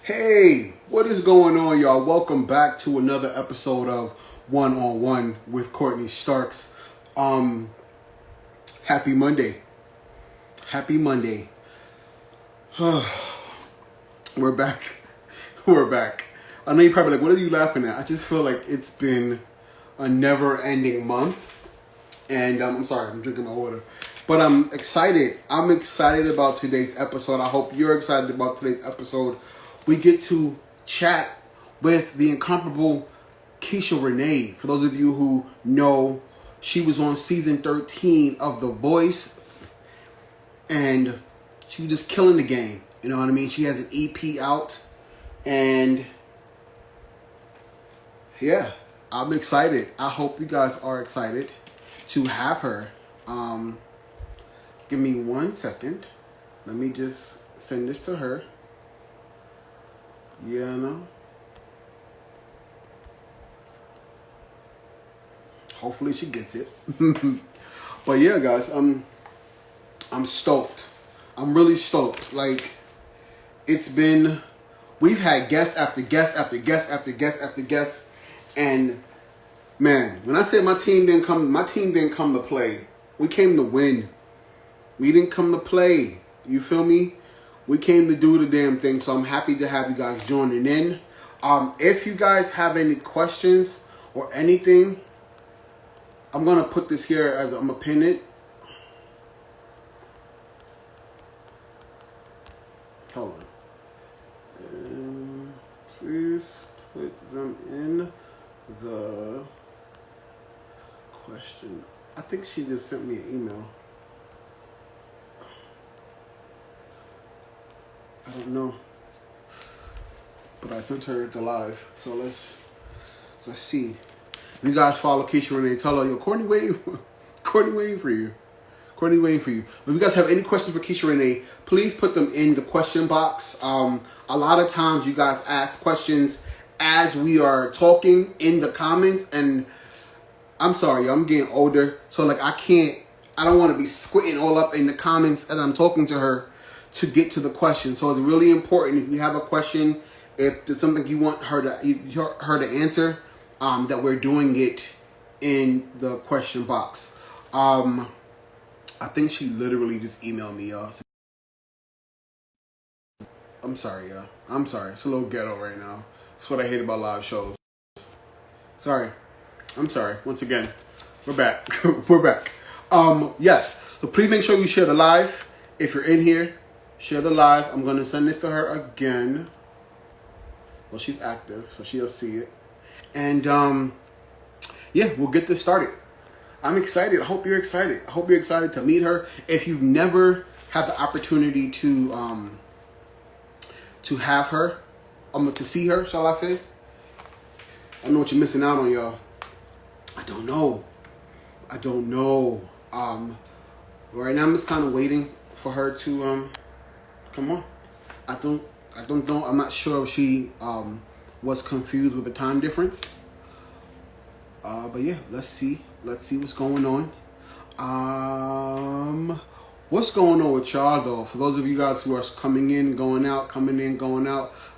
Hey, what is going on, y'all? Welcome back to another episode of One on One with Courtney Starks. Happy Monday. Happy Monday. We're back. We're back. I know you're probably like, what are you laughing at? I just feel like it's been a never-ending month. And I'm sorry, I'm drinking my water. But I'm excited. I'm excited about today's episode. I hope you're excited about today's episode. We get to chat with the incomparable Keisha Renee. For those of you who know, she was on season 13 of The Voice. And she was just killing the game. You know what I mean? She has an EP out. And yeah, I'm excited. I hope you guys are excited to have her. Give me 1 second. Let me just send this to her. Yeah, I know. Hopefully she gets it. But yeah, guys, I'm stoked. I'm really stoked. Like, we've had guest after guest after guest after guest after guest, and man, when I say my team didn't come to play. We came to win. We didn't come to play. You feel me? We came to do the damn thing. So I'm happy to have you guys joining in. If you guys have any questions or anything, I'm gonna put this here as I'm gonna pin it. Hold on. Please put them in the question. I think she just sent me an email. I don't know, but I sent her the live. So let's see. If you guys follow Keisha Renee, tell her, yo, Courtney waiting for you. Courtney waiting for you. If you guys have any questions for Keisha Renee, please put them in the question box. A lot of times you guys ask questions as we are talking in the comments, and I'm sorry, I'm getting older, so like I don't want to be squinting all up in the comments as I'm talking to her to get to the question. So it's really important, if you have a question, if there's something you want her to answer, that we're doing it in the question box. I think she literally just emailed me, y'all. I'm sorry, y'all. I'm sorry. It's a little ghetto right now. That's what I hate about live shows. Sorry. I'm sorry. Once again, we're back. We're back. Yes. So please make sure you share the live. If you're in here, share the live. I'm going to send this to her again. Well, she's active, so she'll see it. And, yeah, we'll get this started. I'm excited. I hope you're excited. I hope you're excited to meet her. If you've never had the opportunity to have her, to see her, shall I say? I don't know what you're missing out on, y'all. I don't know. Right now I'm just kind of waiting for her to come on. I don't know. I'm not sure if she was confused with the time difference. But yeah, let's see what's going on. What's going on with y'all though? For those of you guys who are coming in, going out,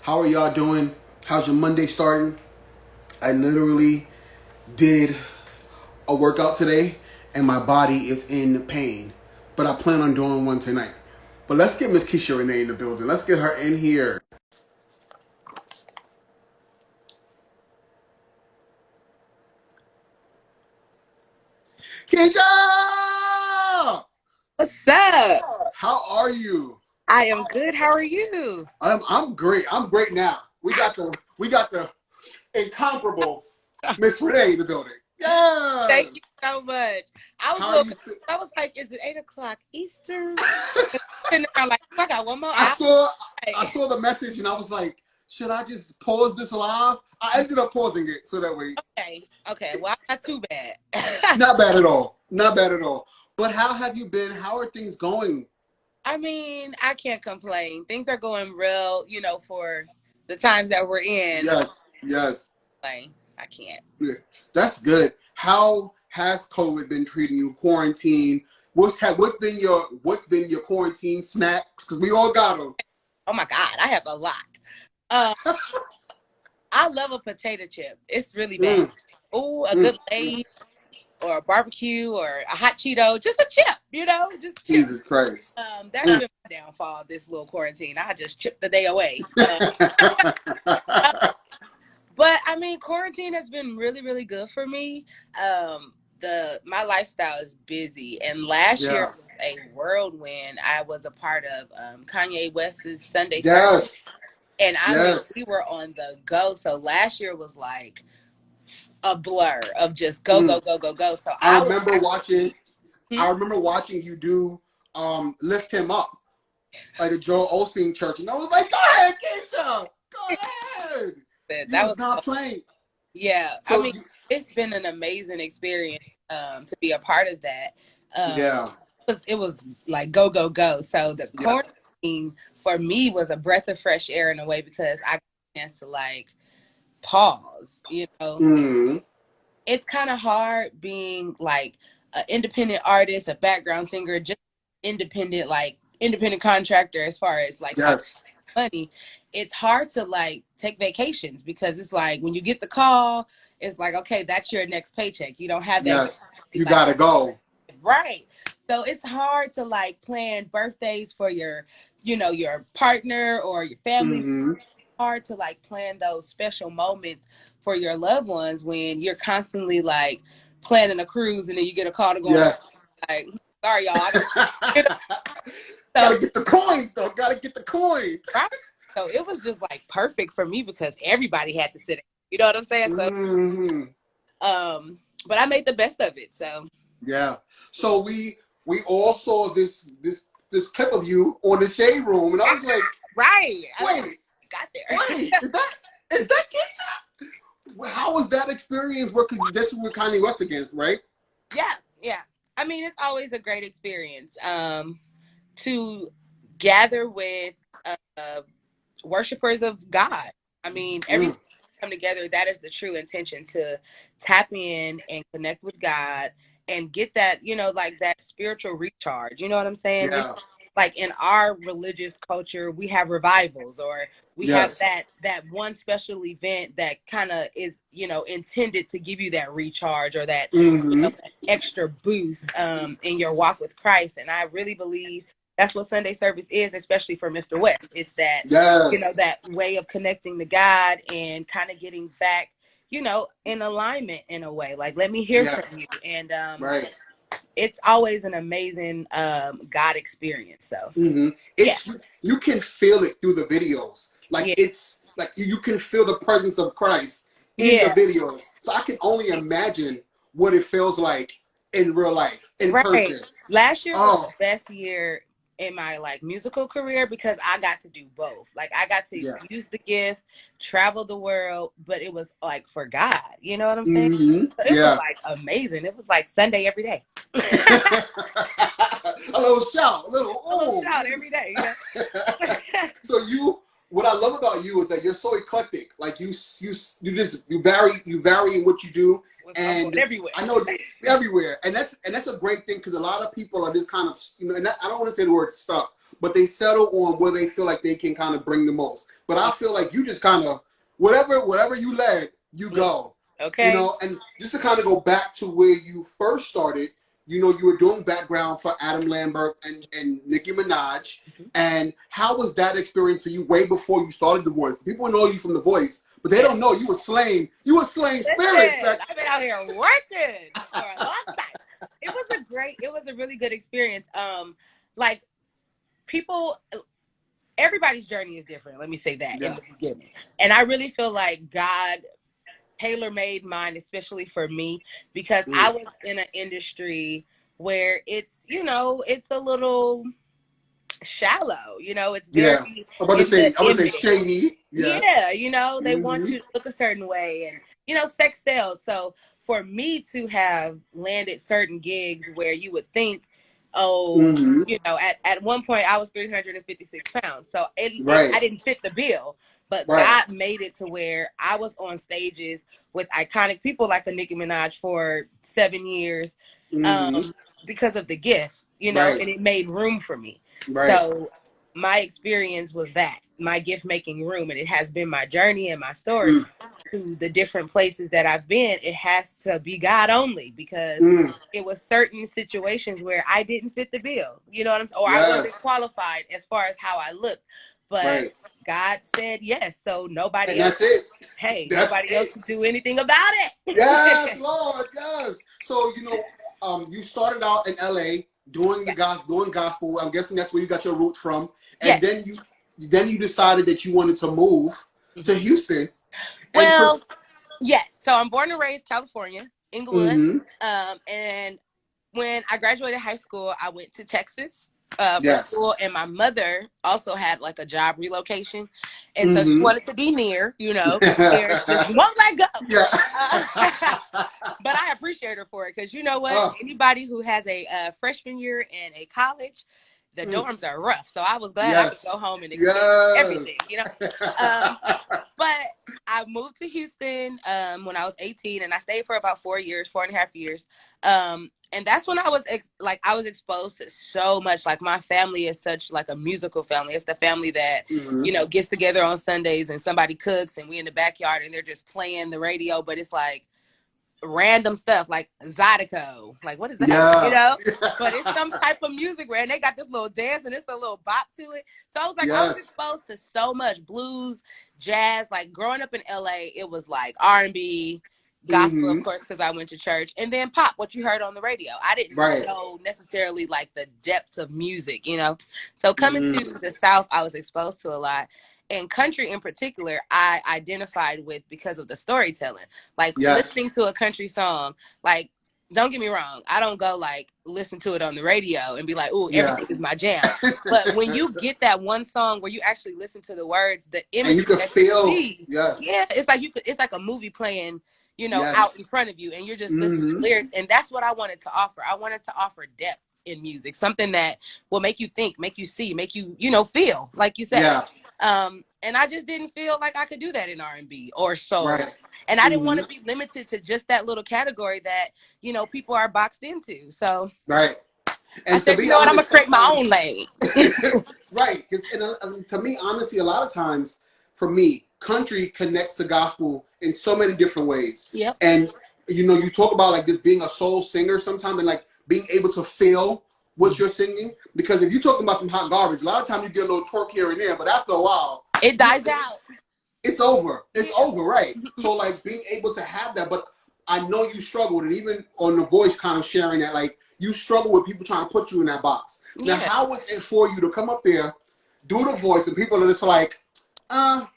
how are y'all doing? How's your Monday starting? I literally did a workout today and my body is in pain, but I plan on doing one tonight. But let's get Miss Keisha Renee in the building. Let's get her in here. Keisha! What's up? How are you? I am good. How are you? I'm great. I'm great now. We got the incomparable Miss Renee in the building. Yeah. Thank you so much. How are you? I was like, is it 8:00 Eastern? Sitting around like, I got one more I hour. saw the message and I was like, should I just pause this live? I ended up pausing it so that way. Okay. Well, not too bad. Not bad at all. Not bad at all. But how have you been? How are things going? I mean, I can't complain. Things are going real, for the times that we're in. Yes. I can't. Yeah, that's good. How has COVID been treating you? Quarantine. What's been your quarantine snacks? Because we all got them. Oh my God, I have a lot. Uh, I love a potato chip. It's really bad. Oh, a good Lay's or a barbecue or a hot Cheeto, just a chip, just chip. Jesus Christ. That's been my downfall this little quarantine. I just chipped the day away. But I mean, quarantine has been really, really good for me. My lifestyle is busy, and last year was a whirlwind. I was a part of Kanye West's Sunday service, and I mean, we were on the go. So last year was like a blur of just go, go, go, go, go. So I remember watching you do Lift Him Up at the Joel Osteen church, and I was like, go ahead, Keisha, go ahead. That was not playing. Yeah, so, I mean, it's been an amazing experience to be a part of that. It was like go, go, go. So the quarantine for me was a breath of fresh air in a way, because I got a chance to like pause. It's kind of hard being like an independent artist, a background singer, just independent contractor as far as like money. It's hard to like take vacations, because it's like when you get the call, it's like, okay, that's your next paycheck. You don't have that. You gotta go. Right. So it's hard to like plan birthdays for your partner or your family. It's hard to like plan those special moments for your loved ones when you're constantly like planning a cruise, and then you get a call to go like, sorry y'all, gotta get the coins though. Gotta get the coins. Right. So it was just like perfect for me, because everybody had to sit. You know what I'm saying? So, but I made the best of it. So yeah. So we all saw this clip of you on the Shade Room, and I was like, right. Wait, got there. Wait, is that Keisha? How was that experience working? This was with Kanye West against, right? Yeah. I mean, it's always a great experience to gather with worshipers of God. I mean, every time we come together, that is the true intention, to tap in and connect with God and get that, like that spiritual recharge. You know what I'm saying? Yeah. Like in our religious culture, we have revivals, or we have that one special event that kind of is, intended to give you that recharge or that, that extra boost in your walk with Christ. And I really believe that's what Sunday service is, especially for Mr. West. It's that, that way of connecting to God and kind of getting back, in alignment in a way. Like, let me hear from you. And it's always an amazing God experience. So you can feel it through the videos. Like it's like you can feel the presence of Christ in the videos. So I can only imagine what it feels like in real life, in person. Last year was the best year in my like musical career, because I got to do both. Like I got to use the gift, travel the world, but it was like for God. You know what I'm saying? So it was like amazing. It was like Sunday every day. a little shout every day. So what I love about you is that you're so eclectic. Like you vary in what you do, and everywhere. I know everywhere, and that's a great thing, because a lot of people are just kind of and I don't want to say the word stuck, but they settle on where they feel like they can kind of bring the most. But I feel like you just kind of whatever you led, you go. Okay. And just to kind of go back to where you first started. You were doing background for Adam Lambert and Nicki Minaj. And how was that experience for you way before you started The Voice? People know you from The Voice, but they don't know you were slaying. You were slaying spirits. I've been out here working for a long time. It was a really good experience. Like people, everybody's journey is different. Let me say that in the beginning. And I really feel like God tailor-made mine, especially for me, because I was in an industry where it's, it's a little shallow, it's very I'm about to say shady. They want you to look a certain way, and sex sells. So for me to have landed certain gigs where you would think, at one point I was 356 pounds, so I didn't fit the bill. But God made it to where I was on stages with iconic people like a Nicki Minaj for 7 years because of the gift, and it made room for me. So my experience was that. my gift making room, and it has been my journey and my story to the different places that I've been. It has to be God only, because it was certain situations where I didn't fit the bill, you know what I'm saying, or I wasn't qualified as far as how I looked, but God said yes, so nobody else. That's it. Hey, nobody else can do anything about it. Yes, Lord, yes. So you started out in LA doing doing gospel. I'm guessing that's where you got your roots from, and then you decided that you wanted to move to Houston. Well, yes. So I'm born and raised California, Inglewood, and when I graduated high school, I went to Texas for school, and my mother also had like a job relocation, and so she wanted to be near, because parents just won't let go. But I appreciate her for it, because you know what? Anybody who has a freshman year in a college, the dorms are rough. So I was glad I could go home and experience everything, But I moved to Houston when I was 18, and I stayed for about 4.5 years. And that's when I was I was exposed to so much. Like, my family is such like a musical family. It's the family that gets together on Sundays and somebody cooks, and we in the backyard and they're just playing the radio, but it's like random stuff like Zydeco. Like, what is that? But it's some type of music, and they got this little dance and it's a little bop to it. So I was like, I was exposed to so much blues, jazz. Like, growing up in LA, it was like R&B, gospel, of course, because I went to church, and then pop, what you heard on the radio. I didn't know necessarily like the depths of music, So coming to the South, I was exposed to a lot. And country in particular, I identified with because of the storytelling. Like, listening to a country song, like, don't get me wrong, I don't go like listen to it on the radio and be like, ooh, everything is my jam. But when you get that one song where you actually listen to the words, the imagery you can that feel, you see, it's like a movie playing, out in front of you, and you're just listening to lyrics. And that's what I wanted to offer. I wanted to offer depth in music, something that will make you think, make you see, make you, feel, like you said. And I just didn't feel like I could do that in R&B or soul. And I didn't want to be limited to just that little category that, people are boxed into. So and I said, you know what, I'm going to create my own lane. Because to me, honestly, a lot of times, for me, country connects to gospel in so many different ways. And, you talk about like this being a soul singer sometimes, and like being able to feel what you're singing. Because if you're talking about some hot garbage, a lot of times you get a little torque here and there, but after a while, it dies out. It's over. It's over, right? So like being able to have that, but I know you struggled, and even on The Voice kind of sharing that, like, you struggle with people trying to put you in that box. Now, how was it for you to come up there, do The Voice, and people are just like, no.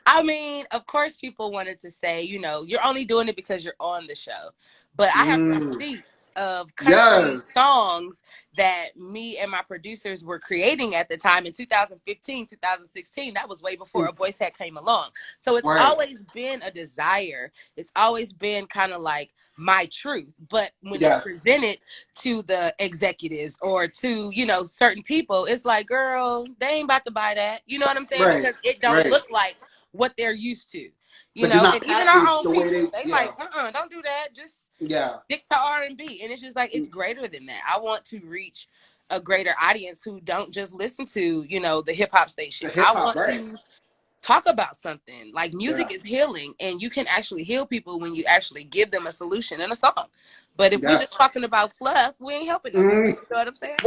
I mean, of course, people wanted to say, you're only doing it because you're on the show. But I have receipts of country songs that me and my producers were creating at the time in 2015, 2016. That was way before A Voice had came along. So it's always been a desire. It's always been kind of like my truth. But when it's presented to the executives or to, certain people, it's like, girl, they ain't about to buy that. You know what I'm saying? Because it don't look like what they're used to, and even our own people, they like, don't do that. Just stick to R&B. And it's just like, it's greater than that. I want to reach a greater audience who don't just listen to, the hip hop station. I want to talk about something. Like, music is healing, and you can actually heal people when you actually give them a solution in a song. But if we're just talking about fluff, we ain't helping them. You know what I'm saying?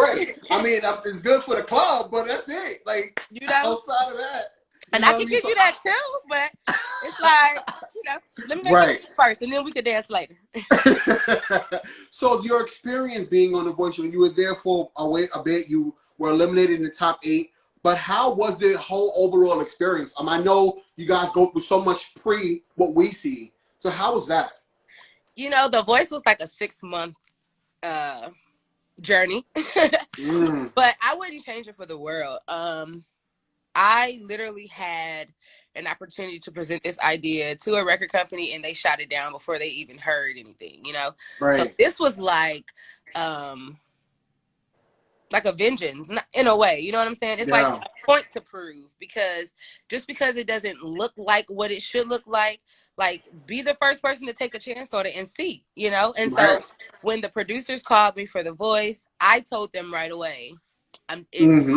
I mean, it's good for the club, but that's it. Like, outside of that. And I can give you that too, but it's like, let me make it first, and then we could dance later. So your experience being on The Voice, when you were there for a bit, you were eliminated in the top 8, but how was the whole overall experience? I know you guys go through so much what we see. So how was that? The Voice was like a 6-month journey, but I wouldn't change it for the world. I literally had an opportunity to present this idea to a record company, and they shot it down before they even heard anything, So this was like a vengeance in a way, you know what I'm saying? It's like a point to prove, because just because it doesn't look like what it should look like, be the first person to take a chance on it and see, And so when the producers called me for The Voice, I told them right away,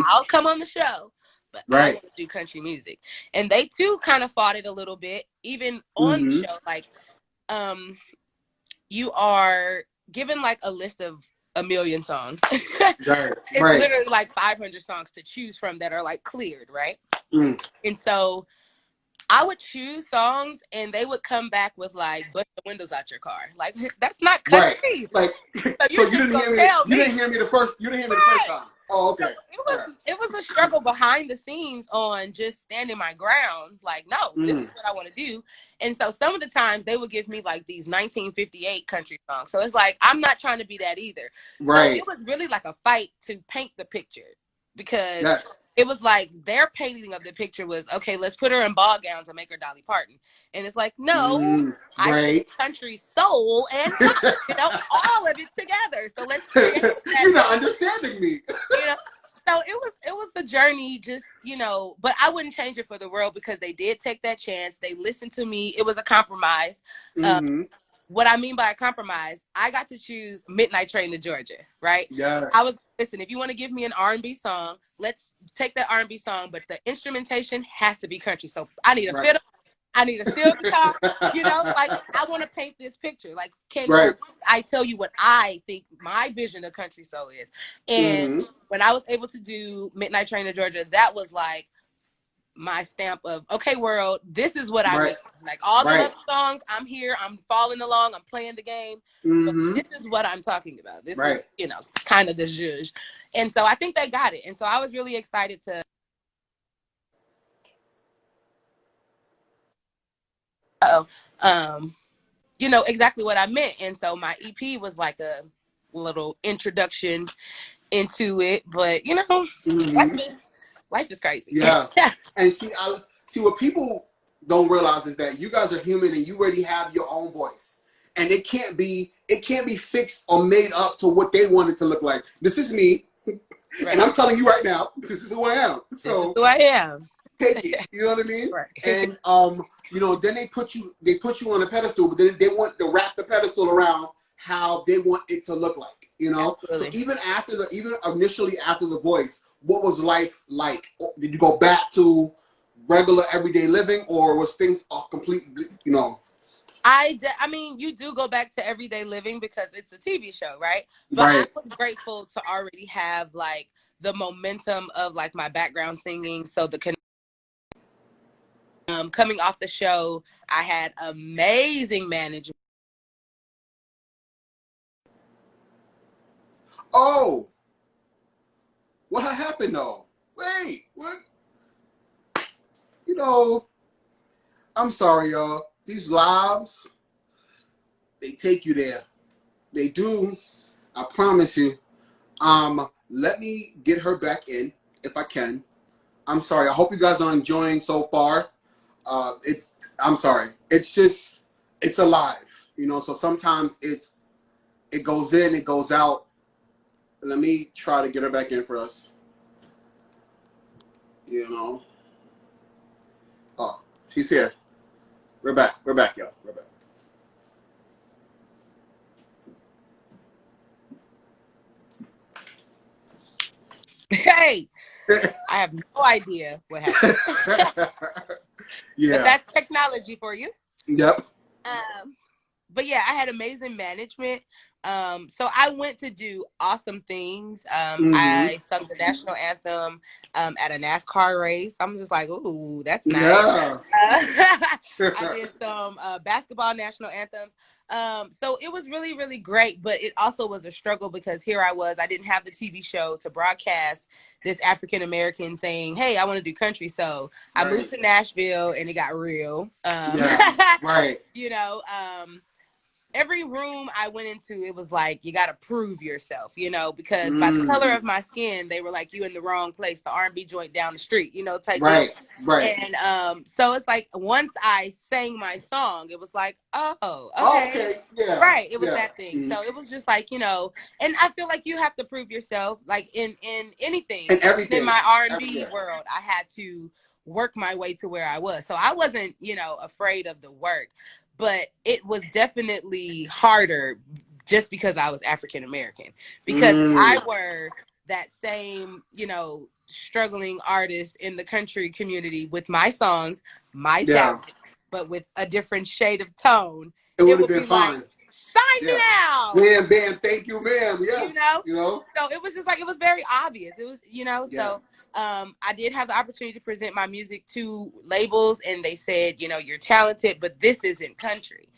I'll come on the show, but I want to do country music. And they too kind of fought it a little bit, even on the show. Like, you are given like a list of a million songs. It's literally like 500 songs to choose from that are like cleared, right? And so I would choose songs and they would come back with like, "Bust the windows out your car." Like, that's not country. Like, so you didn't hear me. You didn't hear me the first time. Oh, okay. It was a struggle behind the scenes on just standing my ground. Like, no, this is what I want to do. And so some of the times they would give me like these 1958 country songs. So it's like, I'm not trying to be that either. So it was really like a fight to paint the picture, because it was like their painting of the picture was, okay, let's put her in ball gowns and make her Dolly Parton. And it's like, no, I think country soul and country, all of it together. So let's create that. You're not understanding me. So it was a journey, just, but I wouldn't change it for the world, because they did take that chance. They listened to me. It was a compromise. What I mean by a compromise, I got to choose Midnight Train to Georgia, right? Yeah. I was, listen, if you want to give me an R&B song, let's take that R&B song, but the instrumentation has to be country. So I need a fiddle, I need a steel guitar, like, I want to paint this picture. Like, I tell you what I think my vision of country soul is. And when I was able to do Midnight Train to Georgia, that was like my stamp of, okay, world, this is what I mean. Like, all the other songs, I'm here, I'm following along, I'm playing the game. But this is what I'm talking about. This is, kind of the zhuzh. And so I think they got it. And so I was really excited to exactly what I meant. And so my EP was like a little introduction into it. But life is crazy. Yeah. And see what people don't realize is that you guys are human and you already have your own voice. And it can't be fixed or made up to what they want it to look like. This is me. And I'm telling you right now, this is who I am. So this is who I am. Take it. You know what I mean? And then they put you on a pedestal, but then they want to wrap the pedestal around how they want it to look like. Absolutely. So even initially after the voice, what was life like? Did you go back to everyday living, or was things completely, I mean, you do go back to everyday living because it's a TV show, right? But I was grateful to already have like the momentum of like my background singing. So coming off the show, I had amazing management. Oh, what happened though? Wait, what? I'm sorry, y'all. These lives, they take you there. They do. I promise you. Let me get her back in if I can. I'm sorry. I hope you guys are enjoying so far. I'm sorry. It's alive. So sometimes it goes in, it goes out. Let me try to get her back in for us. Oh, she's here. We're back, y'all. We're back. Hey, I have no idea what happened. Yeah. But that's technology for you. Yep. But yeah, I had amazing management. So I went to do awesome things. I sung the national anthem at a NASCAR race. I'm just like, ooh, that's nice. Yeah. I did some basketball national anthems. So it was really, really great, but it also was a struggle because here I didn't have the TV show to broadcast this African American saying, hey, I want to do country. So I moved to Nashville and it got real. Every room I went into, it was like, you got to prove yourself, because by the color of my skin, they were like, you in the wrong place, the R&B joint down the street, type Right. And so it's like, once I sang my song, it was like, oh, okay. Yeah. Right. It was that thing. So it was just like, and I feel like you have to prove yourself, like in anything. And everything. In my R&B world, I had to work my way to where I was. So I wasn't, afraid of the work. But it was definitely harder just because I was African American. Because if I were that same, struggling artist in the country community with my songs, my talent, but with a different shade of tone, it would have would been be fine. like, sign me now. Bam, bam, thank you, ma'am. Yes. So it was just like, it was very obvious. It was, so I did have the opportunity to present my music to labels, and they said, you're talented, but this isn't country.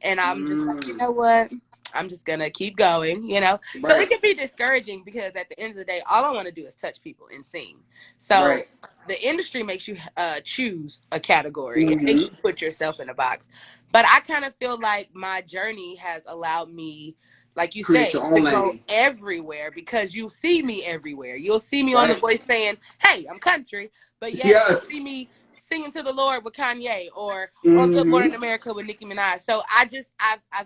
And I'm just like, you know what? I'm just going to keep going, Right. So it can be discouraging because at the end of the day, all I want to do is touch people and sing. So the industry makes you choose a category. It makes you put yourself in a box. But I kind of feel like my journey has allowed me, like you say, to go everywhere, because you'll see me everywhere. You'll see me on The Voice saying, hey, I'm country. But yet you'll see me singing to the Lord with Kanye, or on Good Morning America with Nicki Minaj. So I've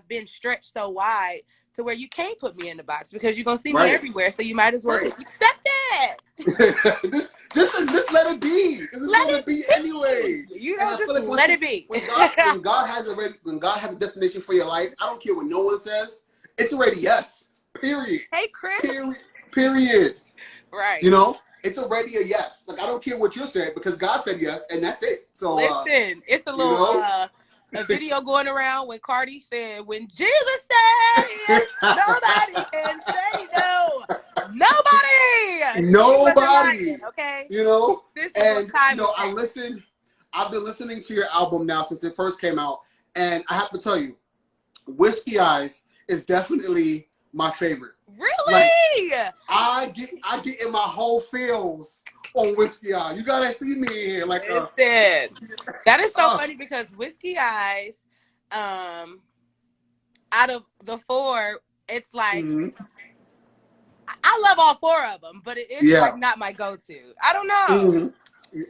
been stretched so wide to where you can't put me in the box, because you're gonna see me everywhere. So you might as well just accept it. just let it be. Let it be anyway. Just let it be. When God has a destination for your life, I don't care what no one says. It's already yes. Period. Hey, Chris. Period. Right. It's already a yes. Like, I don't care what you're saying, because God said yes, and that's it. So listen, it's a little a video going around when Cardi said, when Jesus said yes, nobody can say no. Nobody. Okay. This is what time I've been listening to your album now since it first came out, and I have to tell you, Whiskey Eyes is definitely my favorite. Really? Like, I get in my whole feels on Whiskey Eyes. You gotta see me in here. Like, listen, that is so funny, because Whiskey Eyes, out of the four, it's like I love all four of them, but it's like not my go-to. I don't know.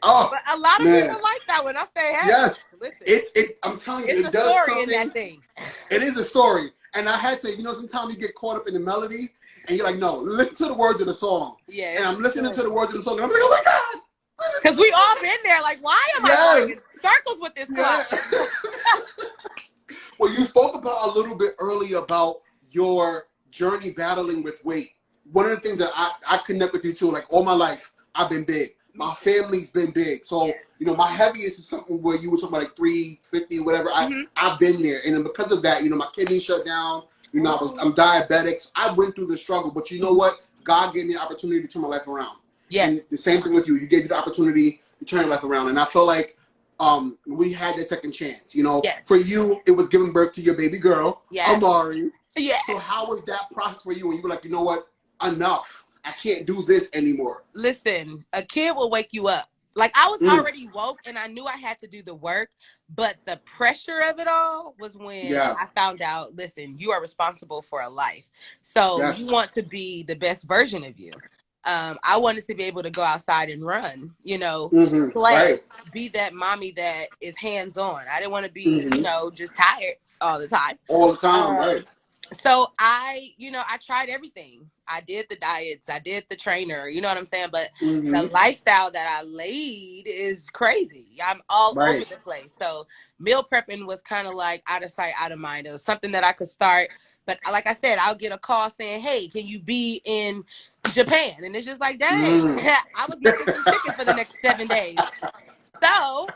But a lot of people like that one. I say, hey, listen, I'm telling you, it's it does something in that thing. It is a story, and I had to, sometimes you get caught up in the melody, and you're like, no, listen to the words of the song. Yeah. And I'm listening to the words of the song, and I'm like, oh my God. Because we all been there. Like, why am I going in circles with this clock? Well, you spoke about a little bit earlier about your journey battling with weight. One of the things that I connect with you to, like, all my life, I've been big. My family's been big. So, my heaviest is something where you were talking about like 350, whatever. I've been there. And then because of that, my kidney shut down. I'm diabetic. So I went through the struggle. But you know what? God gave me an opportunity to turn my life around. Yeah. And the same thing with you. You gave me the opportunity to turn your life around. And I feel like we had a second chance. For you, it was giving birth to your baby girl, Amari. Yeah. So how was that process for you when you were like, you know what? Enough. I can't do this anymore. Listen, a kid will wake you up. Like, I was already woke, and I knew I had to do the work, but the pressure of it all was when I found out, listen, you are responsible for a life. So you want to be the best version of you. I wanted to be able to go outside and run, play, be that mommy that is hands-on. I didn't want to be, just tired all the time. Right. So I tried everything. I did the diets. I did the trainer. You know what I'm saying? But the lifestyle that I laid is crazy. I'm all over the place. So meal prepping was kind of like out of sight, out of mind. It was something that I could start. But like I said, I'll get a call saying, hey, can you be in Japan? And it's just like, dang, I was making some chicken for the next 7 days. So,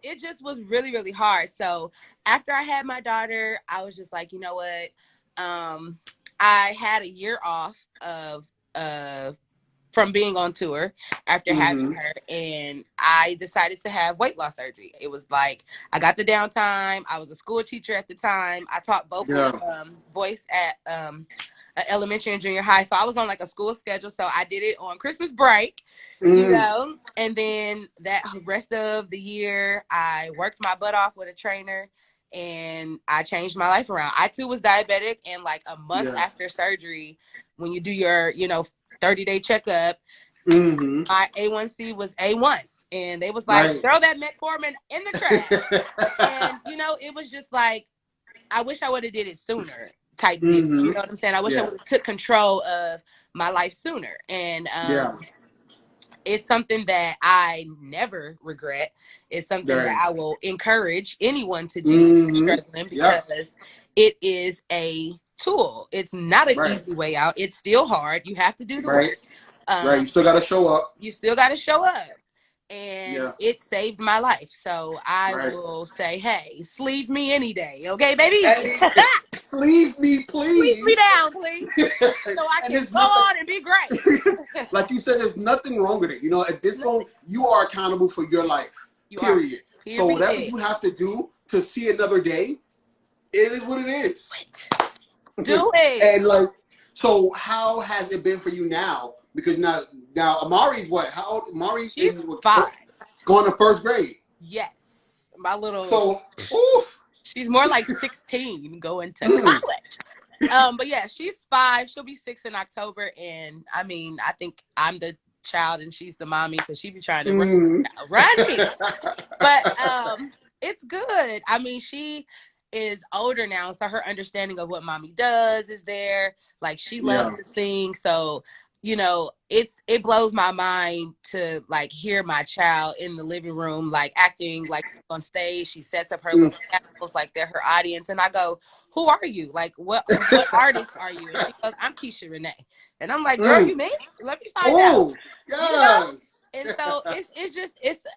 it just was really, really hard. So after I had my daughter, I was just like, you know what? I had a year off of from being on tour after having her, and I decided to have weight loss surgery. It was like, I got the downtime. I was a school teacher at the time. I taught vocal voice at elementary and junior high. So I was on like a school schedule. So I did it on Christmas break, and then that rest of the year, I worked my butt off with a trainer, and I changed my life around. I too was diabetic, and like a month after surgery, when you do your, 30-day checkup, my A1C was A1. And they was like, throw that metformin in the trash. And, it was just like, I wish I would have did it sooner type deal. You know what I'm saying? I wish I would have took control of my life sooner. And it's something that I never regret. It's something that I will encourage anyone to do struggling, because it is a tool. It's not an Right. easy way out. It's still hard. You have to do the work. Right. You still got to show up. You still got to show up. And it saved my life. So I will say, hey, sleeve me any day. Okay, baby? Hey, sleeve me, please. Sleeve me down, please. So I can go on and be great. Like you said, there's nothing wrong with it. You know, at this point, you are accountable for your life. Period. So whatever you have to do to see another day, it is what it is. Do it. And like, so how has it been for you now? Because now Amari's what? How old? Amari's She's 5. Going to first grade. Yes. My little. So, she's more like 16 going to college. But yeah, she's 5. She'll be 6 in October. And I mean, I think I'm the child and she's the mommy because she be trying to run me. But it's good. I mean, she is older now, so her understanding of what mommy does is there. Like, she loves to sing. So, you know, it blows my mind to like hear my child in the living room, like acting like on stage. She sets up her little tables like they're her audience. And I go, who are you? Like, what artist are you? And she goes, I'm Keisha Renee. And I'm like, girl, you mean? Let me find out. Yes. You know? And so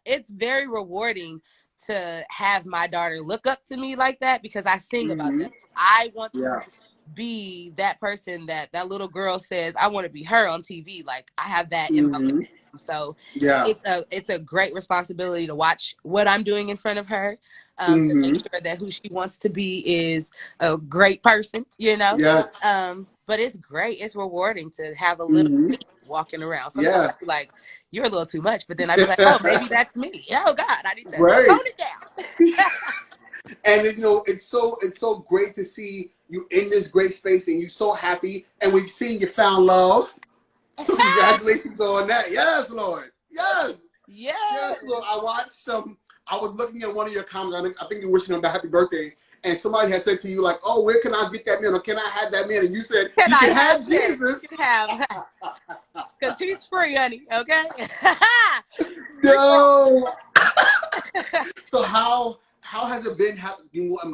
it's very rewarding to have my daughter look up to me like that because I sing about them. I want to be that person that little girl says, I want to be her on TV. Like, I have that in my living room. So it's a great responsibility to watch what I'm doing in front of her, to make sure that who she wants to be is a great person, you know? Yes. But it's great. It's rewarding to have a little me walking around. Sometimes I'd be like, you're a little too much. But then I'd be like, oh, maybe that's me. Oh, God, I need to tone it down. And, you know, it's so great to see you in this great space and you're so happy. And we've seen you found love. So congratulations on that. Yes, Lord. Yes. Yes, Lord. I watched I was looking at one of your comments. I think you're wishing him a happy birthday. And somebody had said to you, like, oh, where can I get that man? Or can I have that man? And you said, you can have Jesus. You can have. Because he's free, honey. Okay? No. So how has it been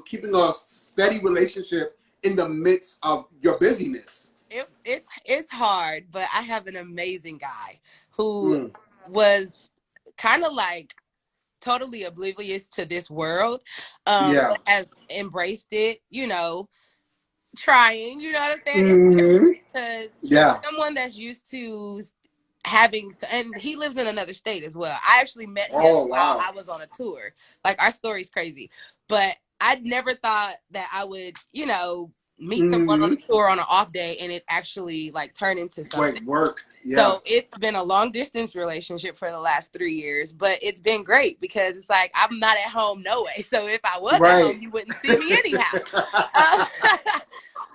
keeping a steady relationship in the midst of your busyness? It's hard, but I have an amazing guy who was kind of like totally oblivious to this world, has embraced it, you know, trying, you know what I'm saying? Because someone that's used to having, and he lives in another state as well. I actually met him while I was on a tour. Like, our story's crazy, but I never thought that I would, you know, meet someone on a tour on an off day and it actually like turn into something. Work. Yeah. So it's been a long distance relationship for the last 3 years, but it's been great because it's like, I'm not at home no way. So if I was at home, you wouldn't see me anyhow.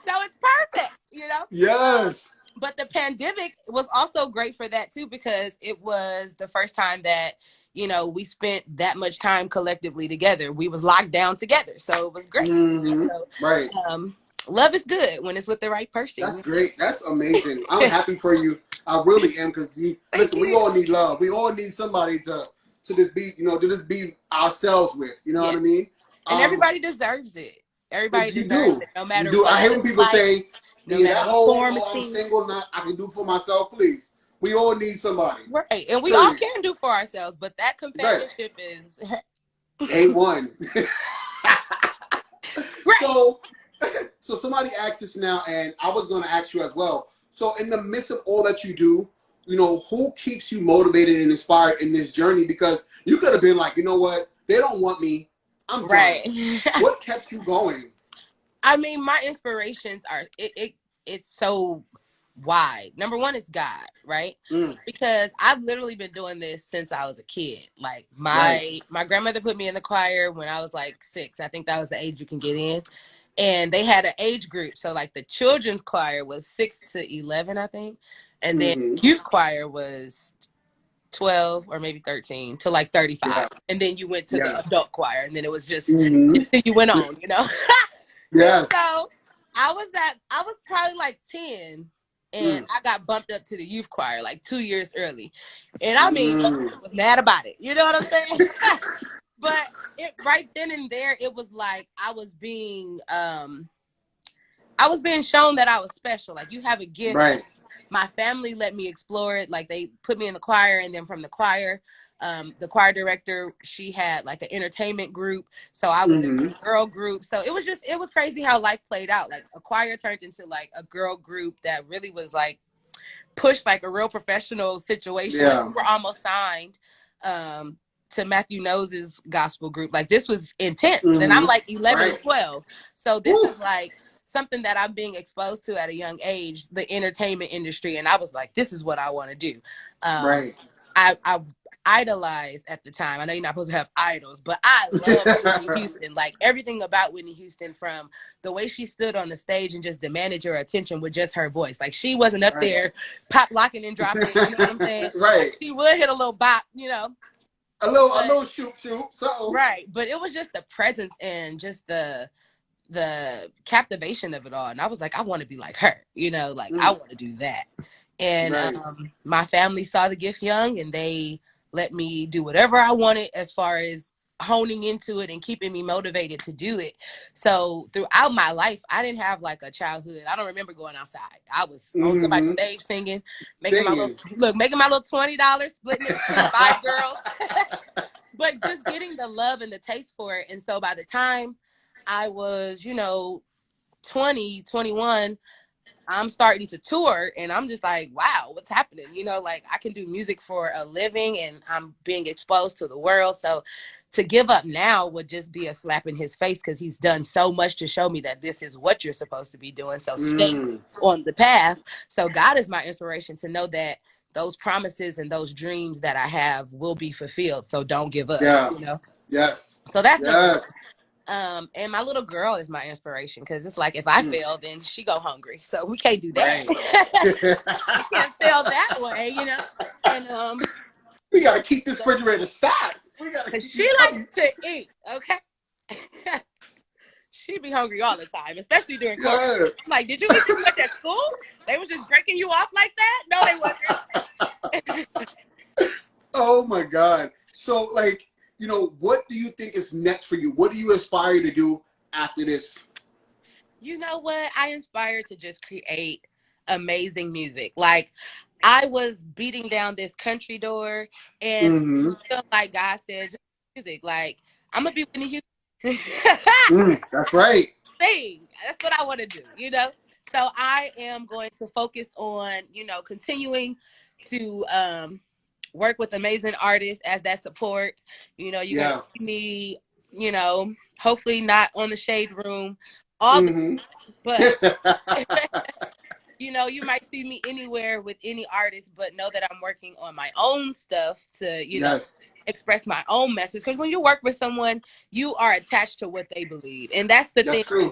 So it's perfect, you know? Yes. But the pandemic was also great for that too, because it was the first time that, you know, we spent that much time collectively together. We was locked down together. So it was great. So, love is good when it's with the right person. That's great. That's amazing. I'm happy for you. I really am, because listen, we all need love. We all need somebody to just be, you know, to just be ourselves with. You know what I mean? And everybody deserves it. Everybody deserves it, no matter what. I hate when people say, that whole I'm single, I can do for myself, please. We all need somebody. Right. And we all can do for ourselves, but that companionship is A1. Right. So somebody asked us now, and I was going to ask you as well. So in the midst of all that you do, you know, who keeps you motivated and inspired in this journey? Because you could have been like, you know what? They don't want me. I'm done. What kept you going? I mean, my inspirations are, it's so wide. Number one is God, right? Because I've literally been doing this since I was a kid. Like, my grandmother put me in the choir when I was like 6. I think that was the age you can get in. And they had an age group. So like the children's choir was 6 to 11, I think. And then youth choir was 12 or maybe 13 to like 35. And then you went to the adult choir, and then it was just you went on, you know? Yes. So I was probably like 10, and I got bumped up to the youth choir like 2 years early. And I mean, I was mad about it. You know what I'm saying? But right then and there, it was like I was being I was being shown that I was special. Like, you have a gift. Right. My family let me explore it. Like, they put me in the choir, and then from the choir, the choir director, she had like an entertainment group. So I was in a girl group. So it was crazy how life played out. Like, a choir turned into like a girl group that really was like pushed like a real professional situation. Yeah. Like, we were almost signed to Matthew Knowles' gospel group. Like, this was intense. And I'm like 11 or 12. So this is like something that I'm being exposed to at a young age, the entertainment industry. And I was like, this is what I want to do. I idolized at the time. I know you're not supposed to have idols, but I love Whitney Houston. Like, everything about Whitney Houston, from the way she stood on the stage and just demanded your attention with just her voice. Like, she wasn't up there pop locking and dropping. You know what I'm saying? Right. Like, she would hit a little bop, you know. A little shoot. So right, but it was just the presence and just the captivation of it all. And I was like, I want to be like her, you know, like I want to do that. And my family saw the gift young, and they let me do whatever I wanted as far as honing into it and keeping me motivated to do it. So throughout my life, I didn't have like a childhood. I don't remember going outside. I was on somebody's stage singing, making my little $20, splitting it between 5 girls. But just getting the love and the taste for it. And so by the time I was, 20, 21, I'm starting to tour, and I'm just like, wow, what's happening? You know, like, I can do music for a living, and I'm being exposed to the world. So to give up now would just be a slap in his face, because he's done so much to show me that this is what you're supposed to be doing. So stay on the path. So God is my inspiration to know that those promises and those dreams that I have will be fulfilled. So don't give up, you know? Yes. So that's number one. And my little girl is my inspiration, because it's like, if I fail, then she go hungry. So we can't do that. Right. We can't fail that way, you know. And we gotta keep this refrigerator stocked. We gotta. Keep she likes to eat. Okay. She be hungry all the time, especially during COVID. I'm like, did you eat too much at school? They were just breaking you off like that? No, they wasn't. Oh my God. So, like, what do you think is next for you? What do you aspire to do after this? You know what? I aspire to just create amazing music. Like, I was beating down this country door, and feel like God said, just music. Like, I'm going to be Whitney Houston. That's right. Sing. That's what I want to do, you know? So I am going to focus on, continuing to work with amazing artists as that support. You're going to see me, hopefully not on the Shade Room all the time, but you might see me anywhere with any artist, but know that I'm working on my own stuff to, express my own message. Because when you work with someone, you are attached to what they believe. And that's the thing. True.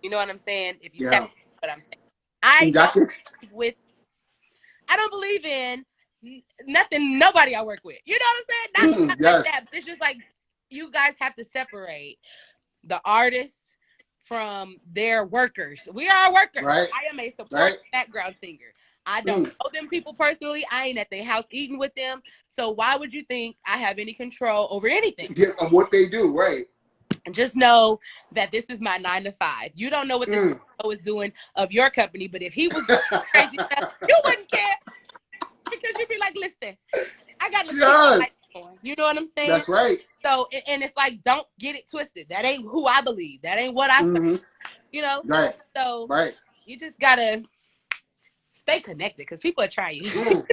You know what I'm saying? If you tap what I'm saying. I don't believe in nobody I work with. You know what I'm saying? Not like that. But it's just like, you guys have to separate the artists from their workers. We are workers. Right. I am a support background singer. I don't know them people personally. I ain't at their house eating with them. So why would you think I have any control over anything? Of what they do, right? And just know that this is my 9 to 5. You don't know what this is doing of your company, but if he was doing crazy stuff, you wouldn't care, because you'd be like, listen, I got to keep my life going. You know what I'm saying? That's right. So, and it's like, don't get it twisted. That ain't who I believe. That ain't what I serve. You know? Right. So you just gotta stay connected, because people are trying you.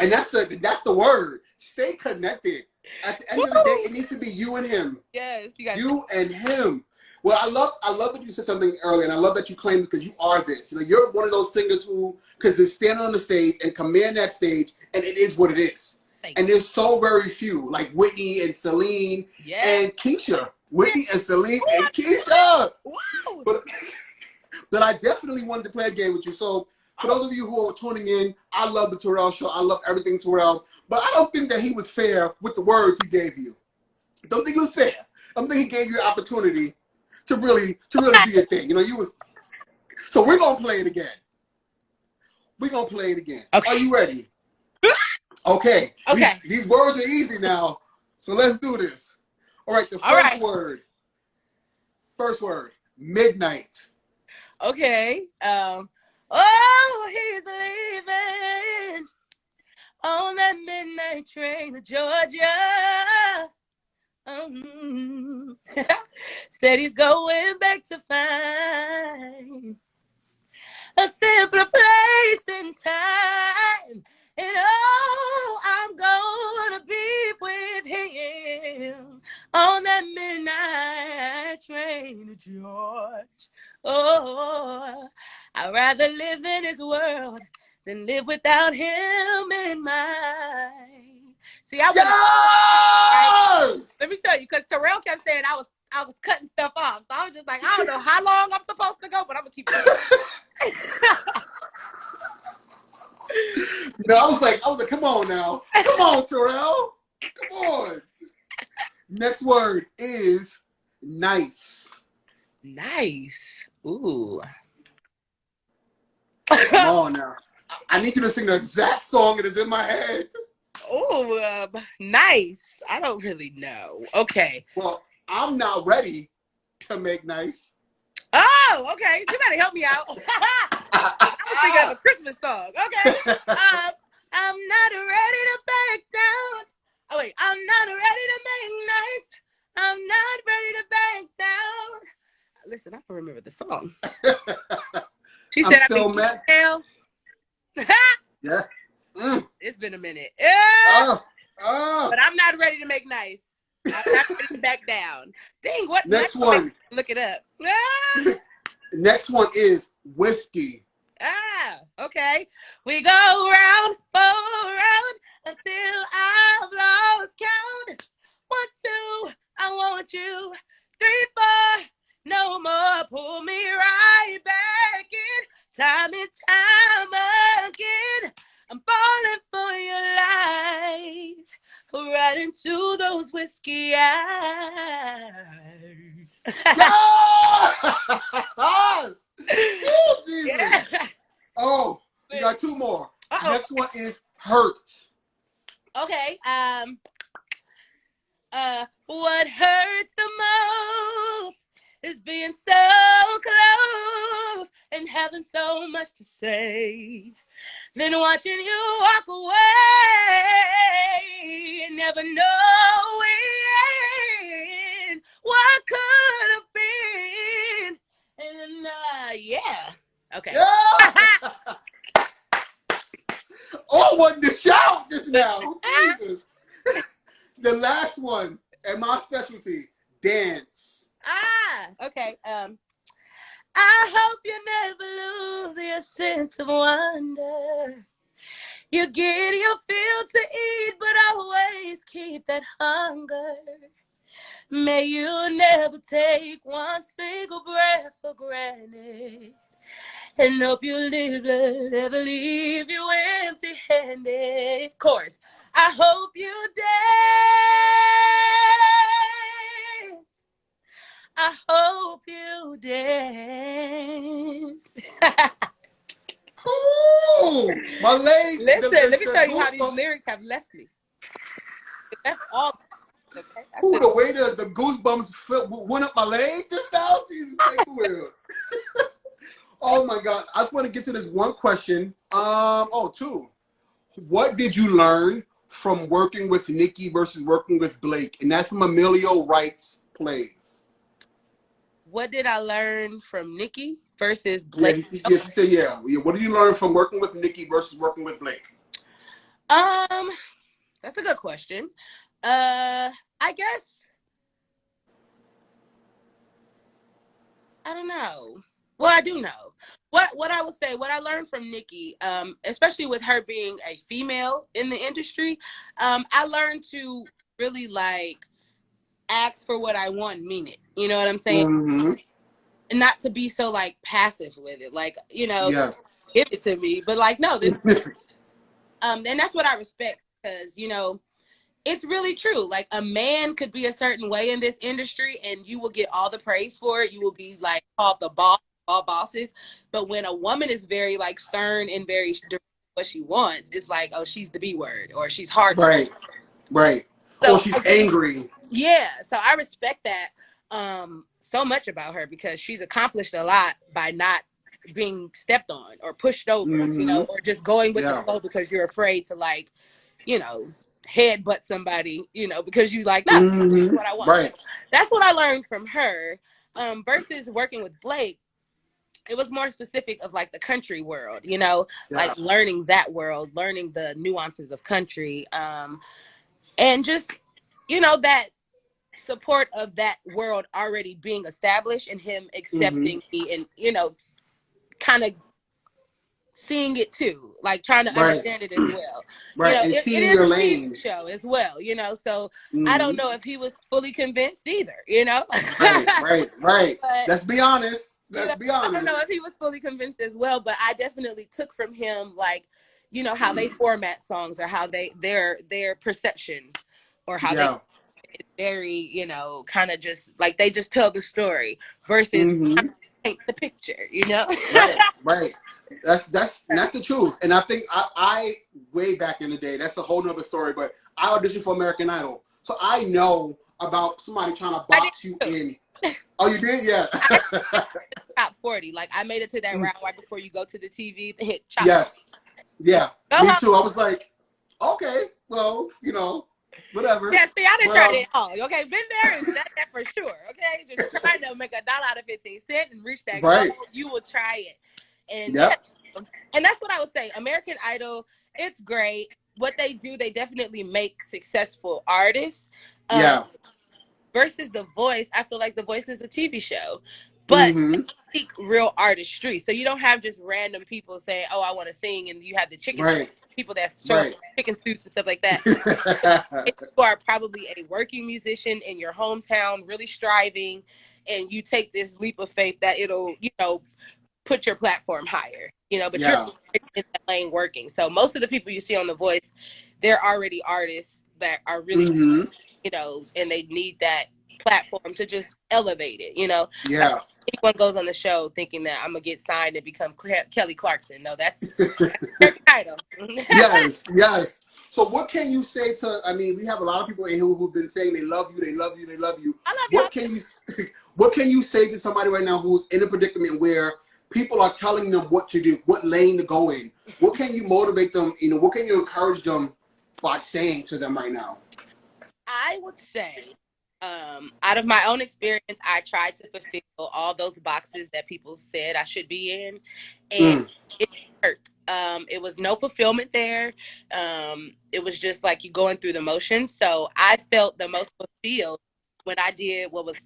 And that's the word. Stay connected. At the end of the day, it needs to be you and him. Yes, you and him. Well, I love that you said something earlier, and I love that you claimed it, because you are this. You're one of those singers who could just stand on the stage and command that stage, and it is what it is. And there's so very few, like Whitney and Celine and Keisha. Whitney and Celine and Keisha. Wow. But I definitely wanted to play a game with you. So for those of you who are tuning in, I love the Terrell Show. I love everything Terrell. But I don't think that he was fair with the words he gave you. I don't think it was fair. I don't think he gave you an opportunity to really do your thing. You was. So we're gonna play it again. Okay. Are you ready? Okay. Okay. These words are easy now, so let's do this. All right. The first word. First word. Midnight. Okay. Oh, he's leaving on that midnight train to Georgia. Said he's going back to find a simpler place in time. And oh, I'm gonna be with him on that midnight train to George. Oh, I'd rather live in his world than live without him in mine. See, I was. Yes! Let me tell you, because Terrell kept saying I was cutting stuff off. So I was just like, I don't know how long I'm supposed to go, but I'm gonna keep going. No, I was like, come on now. Come on, Terrell. Come on. Next word is nice. Nice. Ooh. Come on now. I need you to sing the exact song that is in my head. Ooh, nice. I don't really know. Okay. Well, I'm not ready to make nice. Oh, okay. You better help me out. I was thinking of a Christmas song. Okay. I'm not ready to back down. Oh, wait. I'm not ready to make nice. I'm not ready to back down. Listen, I can remember the song. She said, I'm still mad. Yeah. It's been a minute. Yeah. But I'm not ready to make nice. I'm not ready to back down. Dang, what? Next one. Look it up. Next one is whiskey. Okay. We go round for round until I've lost count. 1, 2, I want you. 3, 4, no more. Pull me right back in. Time and time again. I'm falling for your lies. Right into those whiskey eyes. Yes! Oh, Jesus. Yeah. Oh, you got 2 more. Uh-oh. Next one is hurt. Okay. What hurts the most is being so close and having so much to say. Then watching you walk away and never knowing what could have been. And yeah. Okay. Yeah. Oh, I wanted to shout just now. Jesus. The last one, and my specialty, dance. Okay. I hope you never lose your sense of wonder. You get your fill to eat, but always keep that hunger. May you never take one single breath for granted. And hope you never leave you empty-handed. Of course, I hope you dance. I hope you dance. Ooh, my leg. Listen, let me tell you how these lyrics have left me. That's all. Okay. Ooh, the way the goosebumps went up my leg just now. Jesus, thank you, Will. Oh my God! I just want to get to this one question. 2. What did you learn from working with Nicki versus working with Blake? And that's from Emilio Wright's plays. What did I learn from Nicki versus Blake? Yeah, she said, yeah. What did you learn from working with Nicki versus working with Blake? That's a good question. I guess I don't know. Well, I do know. What I would say, what I learned from Nicki, especially with her being a female in the industry, I learned to really like ask for what I want, mean it. You know what I'm saying? Mm-hmm. And not to be so like passive with it, like yes. Give it to me, but like no, this. And that's what I respect because it's really true. Like a man could be a certain way in this industry, and you will get all the praise for it. You will be like called the boss. All bosses, but when a woman is very like stern and very what she wants, it's like, oh, she's the B word or she's hard. Right. So, or she's angry. Yeah, so I respect that. so much about her because she's accomplished a lot by not being stepped on or pushed over, you know, or just going with the flow because you're afraid to, like, you know, headbutt somebody, you know, because you like, no, this is what I want. Right. So that's what I learned from her. Versus working with Blake, it was more specific of like the country world, you know, like learning that world, learning the nuances of country, and just, you know, that support of that world already being established and him accepting me and, you know, kind of seeing it too, like trying to understand it as well. Right. You know, And it seeing is your a lane. TV show as well, you know, so I don't know if he was fully convinced either, you know. Right. But, Let's be honest. I don't know if he was fully convinced as well, but I definitely took from him, like, you know, how they format songs or how their perception or how they very, you know, kind of just like they just tell the story versus paint the picture, you know. Right. That's the truth. And I think I way back in the day, that's a whole nother story, but I auditioned for American Idol, so I know about somebody trying to box you in. Oh, you did? Yeah. Top 40. Like, I made it to that round right before you go to the TV to hit top. Yes. Yeah. Go Me home. too. I was like, okay, well, you know, whatever. Yeah, see, I didn't try it all. Okay, been there and done that for sure. Okay, just trying to make $1 out of 15 cents and reach that goal. You will try it. And and that's what I would say. American Idol, it's great. What they do, they definitely make successful artists. Versus The Voice, I feel like The Voice is a TV show, but speak real artistry. So you don't have just random people saying, "Oh, I want to sing," and you have the people that show chicken suits and stuff like that. If you are probably a working musician in your hometown, really striving, and you take this leap of faith that it'll, you know, put your platform higher, you know, but you're in that lane working. So most of the people you see on The Voice, they're already artists that are really you know, and they need that platform to just elevate it, you know. Anyone goes on the show thinking that I'm gonna get signed and become Kelly Clarkson. No, that's their title. Yes. So what can you say to, I mean, we have a lot of people in here who've been saying they love you. I love what can you say to somebody right now who's in a predicament where people are telling them what to do, what lane to go in? What can you motivate them, you know, what can you encourage them by saying to them right now? I would say, out of my own experience, I tried to fulfill all those boxes that people said I should be in, and it worked. It was no fulfillment there. It was just like you going through the motions. So I felt the most fulfilled when I did what was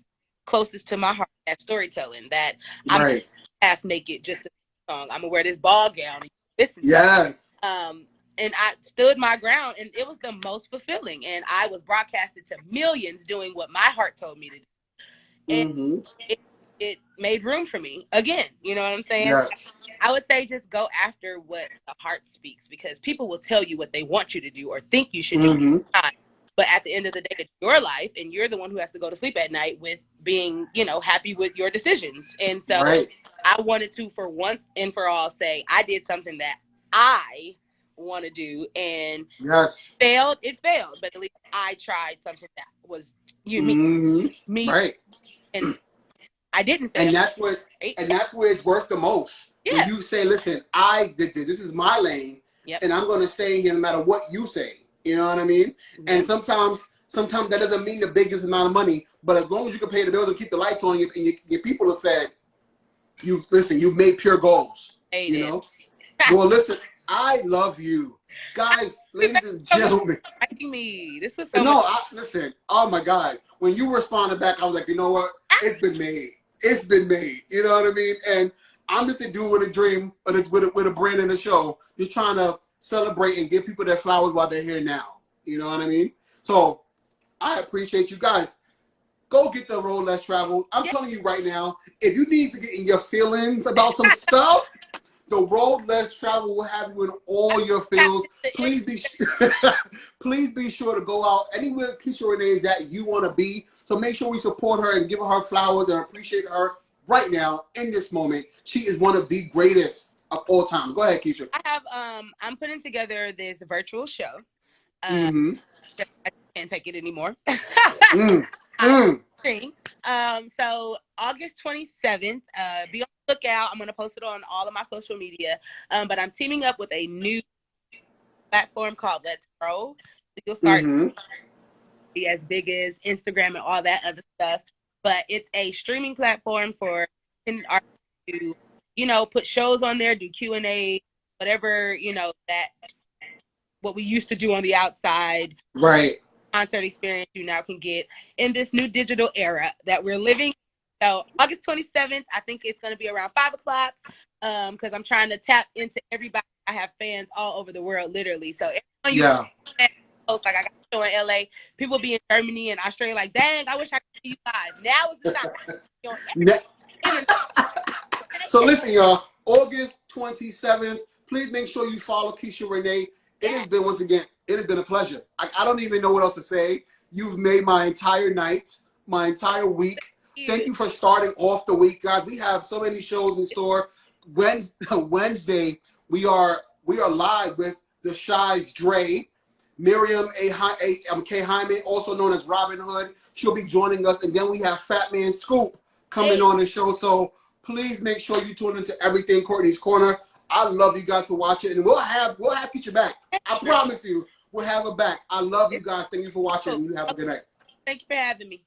closest to my heart, that storytelling, that I'm half naked, just a song. I'm gonna wear this ball gown. Listen, and I stood my ground, and it was the most fulfilling. And I was broadcasted to millions doing what my heart told me to do. And it made room for me again. You know what I'm saying? I would say just go after what the heart speaks, because people will tell you what they want you to do or think you should do. But at the end of the day, it's your life, and you're the one who has to go to sleep at night with being, you know, happy with your decisions. And so I wanted to, for once and for all, say I did something that I want to do, and it failed, but at least I tried something that was unique, me, and I didn't fail. And that's what it's worth the most. When you say, listen, I did this is my lane, and I'm going to stay here no matter what you say. You know what I mean? And sometimes that doesn't mean the biggest amount of money, but as long as you can pay the bills and keep the lights on, and your people have said, you've made pure goals. You know? Well, listen, I love you. Guys, ladies and gentlemen. This was so listen, oh my God. When you responded back, I was like, you know what? It's been made. It's been made. You know what I mean? And I'm just a dude with a dream, with a brand and a show, just trying to celebrate and give people their flowers while they're here now. You know what I mean? So I appreciate you guys. Go get the road less traveled. I'm telling you right now, if you need to get in your feelings about some stuff, the road less traveled will have you in all your feels. Please be sure to go out anywhere Keisha Renee is that you want to be. So make sure we support her and give her flowers and appreciate her right now in this moment. She is one of the greatest of all time. Go ahead, Keisha. I'm putting together this virtual show. I can't take it anymore. So August 27th, be on the lookout. I'm gonna post it on all of my social media. But I'm teaming up with a new platform called Let's Grow. You'll start be as big as Instagram and all that other stuff. But it's a streaming platform for artists to, put shows on there, do Q&A, whatever, that what we used to do on the outside. Right. Concert experience you now can get in this new digital era that we're living. So August 27th, I think it's going to be around 5 o'clock because I'm trying to tap into everybody. I have fans all over the world, literally. So everyone post, like I got a show in LA, people be in Germany and Australia like, dang, I wish I could see you live. Now is the time. So listen, y'all, August 27th, please make sure you follow Keisha Renee. It has been, once again, it has been a pleasure. I don't even know what else to say. You've made my entire night, my entire week. Thank you for starting off the week, guys. We have so many shows in store. Wednesday, we are live with the Shy's Dre. Miriam K. Hyman, also known as Robin Hood. She'll be joining us. And then we have Fat Man Scoop coming on the show. So please make sure you tune into everything Courtney's Corner. I love you guys for watching. And we'll have Keisha back. I promise you, we'll have her back. I love you guys. Thank you for watching. And you have a good night. Thank you for having me.